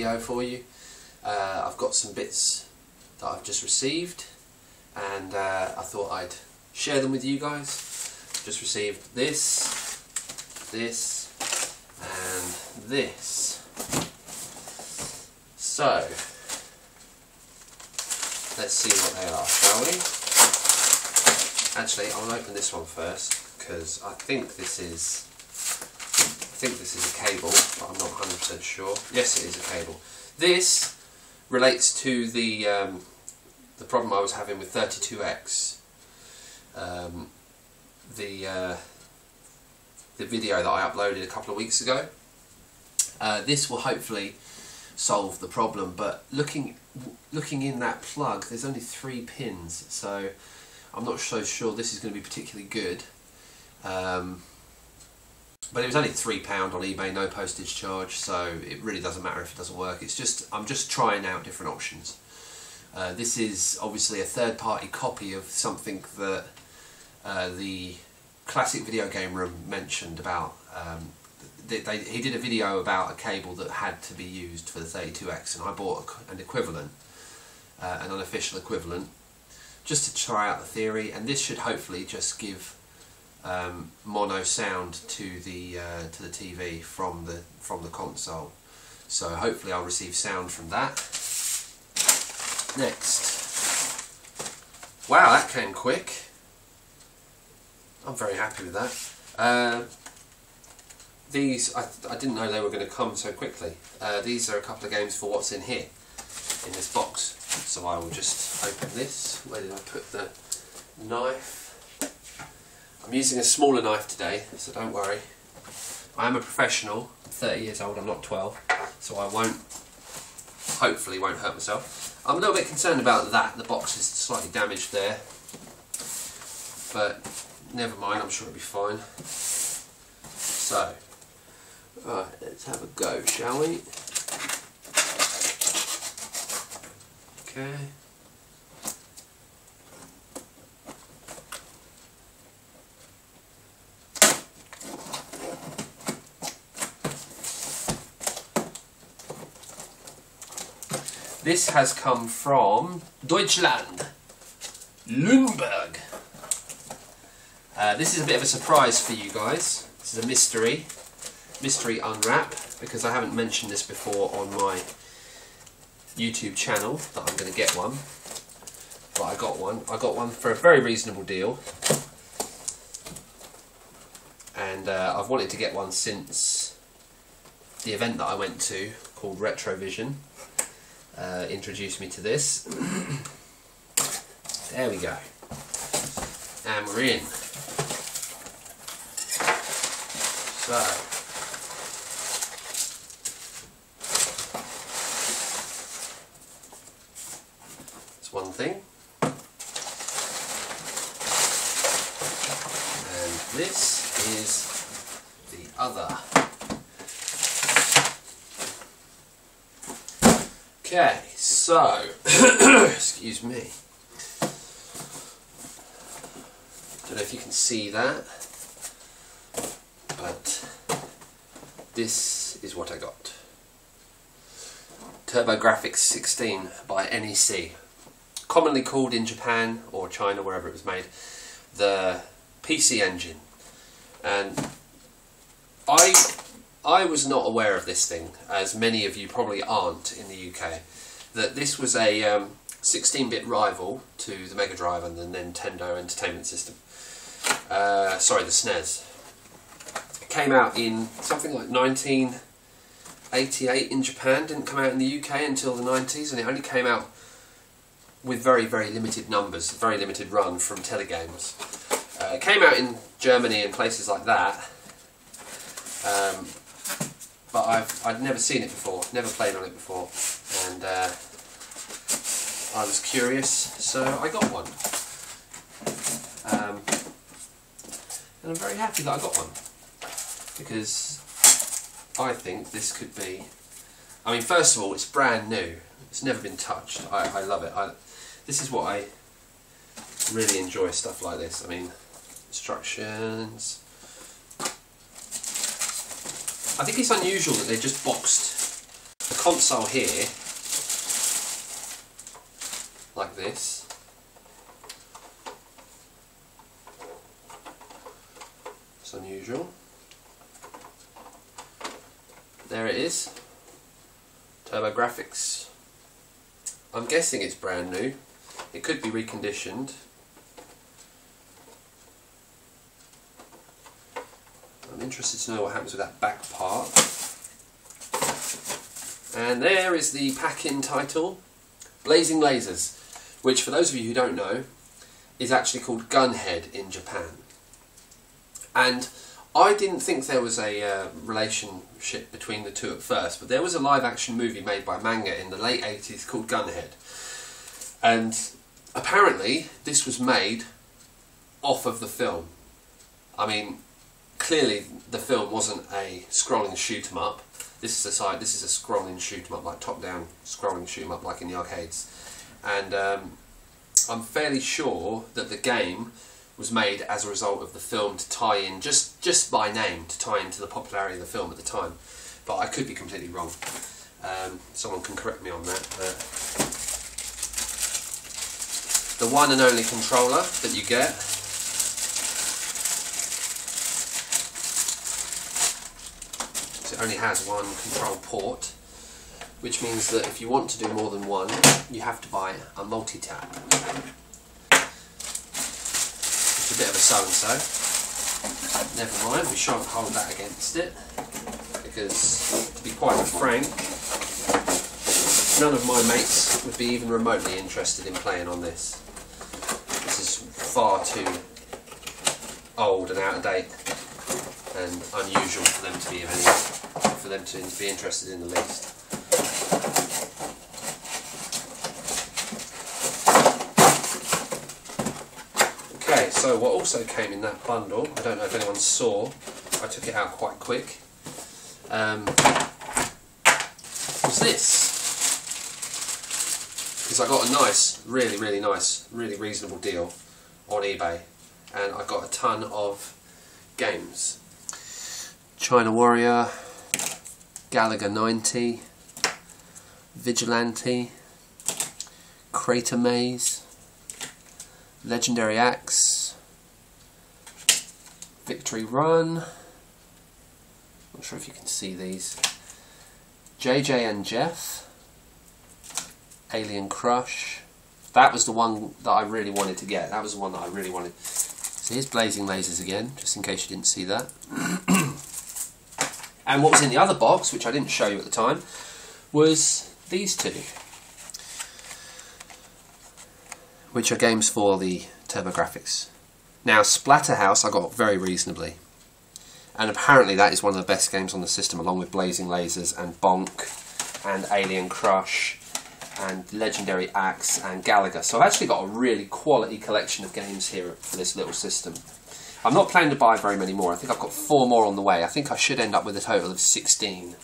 video for you. I've got some bits that I've just received, and I thought I'd share them with you guys. Just received this, and this. So let's see what they are, shall we? Actually, I'll open this one first because I think this is a cable, but I'm not 100% sure. Yes, it is a cable. This relates to the problem I was having with 32X. The video that I uploaded a couple of weeks ago. This will hopefully solve the problem, but looking in that plug, there's only 3 pins, so I'm not so sure this is going to be particularly good. But it was only £3 on eBay, no postage charge, so it really doesn't matter if it doesn't work. It's just, I'm just trying out different options. This is obviously a third-party copy of something that the Classic Video Game Room mentioned about. He did a video about a cable that had to be used for the 32X, and I bought an equivalent, an unofficial equivalent, just to try out the theory, and this should hopefully just give mono sound to the TV from the console. So hopefully I'll receive sound from that. Next, wow, that came quick. I'm very happy with that. These, I didn't know they were going to come so quickly. These are a couple of games for what's in here, in this box. So I will just open this. Where did I put the knife? I'm using a smaller knife today, so don't worry. I am a professional, I'm 30 years old, I'm not 12, so I hopefully won't hurt myself. I'm a little bit concerned about that, the box is slightly damaged there, but never mind, I'm sure it'll be fine. So, right, let's have a go, shall we? Okay. This has come from Deutschland, Lüneburg. This is a bit of a surprise for you guys. This is a mystery unwrap, because I haven't mentioned this before on my YouTube channel that I'm going to get one. But I got one. I got one for a very reasonable deal. And I've wanted to get one since the event that I went to called Retrovision. Introduced me to this. There we go. And we're in. So, that's one thing. And this is the other. Okay, so, excuse me, don't know if you can see that, but this is what I got. TurboGrafx 16 by NEC, commonly called in Japan or China, wherever it was made, the PC engine. And I was not aware of this thing, as many of you probably aren't in the UK, that this was a 16-bit rival to the Mega Drive and the Nintendo Entertainment System. Sorry, the SNES. It came out in something like 1988 in Japan, didn't come out in the UK until the 90s, and it only came out with very, very limited numbers, very limited run from Telegames. It came out in Germany and places like that. But I'd never seen it before, never played on it before, and I was curious, so I got one. And I'm very happy that I got one, because I think this could be, I mean, first of all, it's brand new, it's never been touched. I love it. This is what I really enjoy, stuff like this. I mean, instructions. I think it's unusual that they just boxed the console here, like this. It's unusual. There it is. TurboGrafx. I'm guessing it's brand new. It could be reconditioned. I'm interested to know what happens with that back part. And there is the pack-in title, Blazing Lasers, which for those of you who don't know is actually called Gunhead in Japan. And I didn't think there was a relationship between the two at first, but there was a live action movie made by manga in the late 80s called Gunhead. And apparently this was made off of the film. I mean, clearly the film wasn't a scrolling shoot 'em up. This is a scrolling shoot 'em up, like top-down scrolling shoot 'em up, like in the arcades. And I'm fairly sure that the game was made as a result of the film to tie in, just by name, to tie into the popularity of the film at the time. But I could be completely wrong. Someone can correct me on that. The one and only controller that you get. It only has one control port, which means that if you want to do more than one, you have to buy a multi-tap. It's a bit of a so-and-so. Never mind, we shan't hold that against it, because to be quite frank, none of my mates would be even remotely interested in playing on this. This is far too old and out of date and unusual for them to be interested in the least. Okay, so what also came in that bundle, I don't know if anyone saw, I took it out quite quick, was this. Because I got a nice, really nice, really reasonable deal on eBay, and I got a ton of games. China Warrior, Galaga 90, Vigilante, Crater Maze, Legendary Axe, Victory Run, not sure if you can see these, JJ and Jeff, Alien Crush. That was the one that I really wanted to get. That was the one that I really wanted. So here's Blazing Lasers again, just in case you didn't see that. And what was in the other box, which I didn't show you at the time, was these two, which are games for the TurboGrafx. Now, Splatterhouse I got very reasonably, and apparently that is one of the best games on the system, along with Blazing Lasers and Bonk and Alien Crush and Legendary Axe and Galaga. So I've actually got a really quality collection of games here for this little system. I'm not planning to buy very many more. I think I've got 4 more on the way. I think I should end up with a total of 16,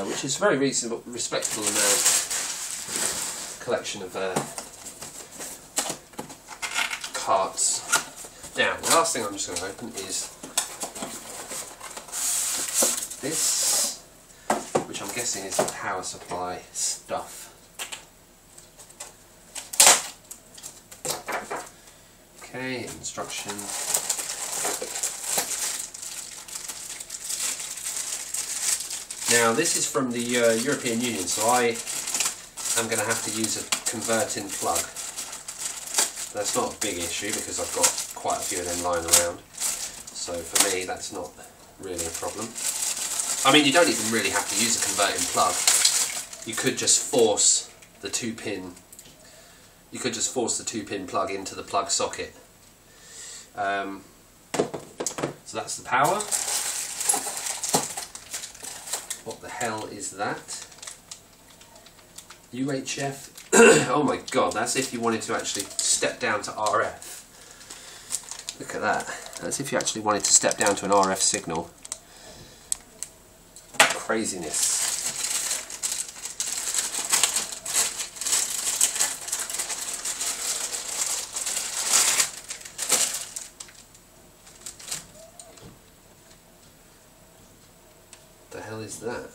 which is a very reasonable, respectable amount collection of cards. Now, the last thing I'm just going to open is this, which I'm guessing is the power supply stuff. Okay, instruction. Now this is from the European Union, so I am going to have to use a converting plug. That's not a big issue because I've got quite a few of them lying around. So for me that's not really a problem. I mean, you don't even really have to use a converting plug. You could just force the 2-pin. You could just force the 2-pin plug into the plug socket. So that's the power. What the hell is that? UHF. Oh my god, that's if you wanted to actually step down to RF. Look at that. That's if you actually wanted to step down to an RF signal. Craziness. What the hell is that?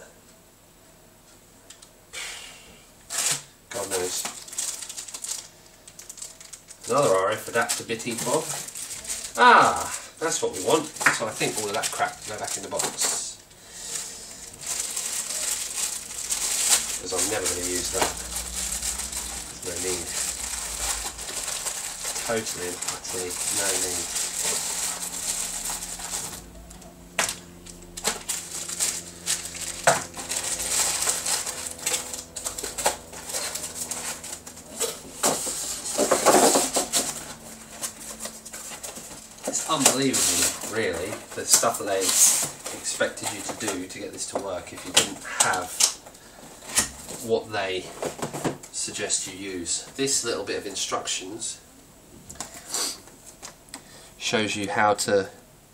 God knows. Another RF adapter bitty fob. Ah, that's what we want. So I think all of that crap can go back in the box. Because I'm never going to use that. There's no need. Totally and utterly no need. It's unbelievable, really, the stuff that they expected you to do to get this to work if you didn't have what they suggest you use. This little bit of instructions shows you how to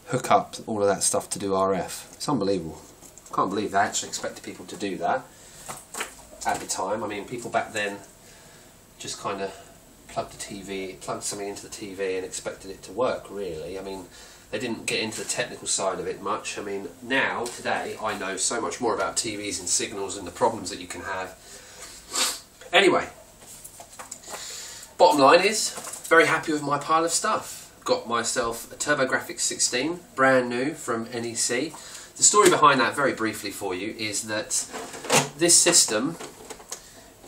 hook up all of that stuff to do RF. It's unbelievable. I can't believe they actually expected people to do that at the time. I mean, people back then just kind of plugged something into the TV and expected it to work, really. I mean, they didn't get into the technical side of it much. I mean, now, today, I know so much more about TVs and signals and the problems that you can have. Anyway, bottom line is, very happy with my pile of stuff. Got myself a TurboGrafx 16, brand new from NEC. The story behind that, very briefly for you, is that this system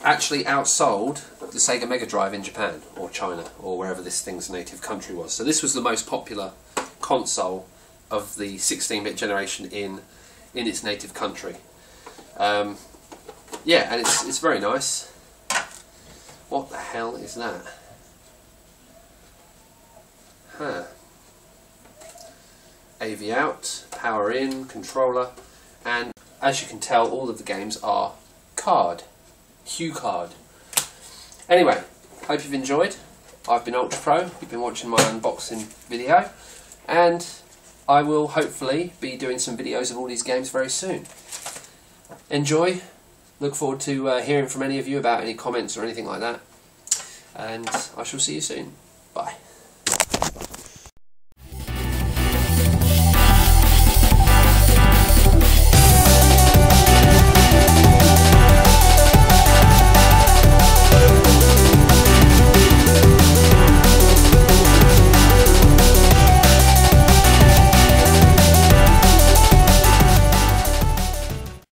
actually outsold the Sega Mega Drive in Japan, or China, or wherever this thing's native country was. So this was the most popular console of the 16-bit generation in its native country. Yeah, and it's very nice. What the hell is that? Huh. AV out, power in, controller, and as you can tell, all of the games are Hue card. Anyway, hope you've enjoyed. I've been Ultrapro, you've been watching my unboxing video, and I will hopefully be doing some videos of all these games very soon. Enjoy, look forward to hearing from any of you about any comments or anything like that, and I shall see you soon. Bye.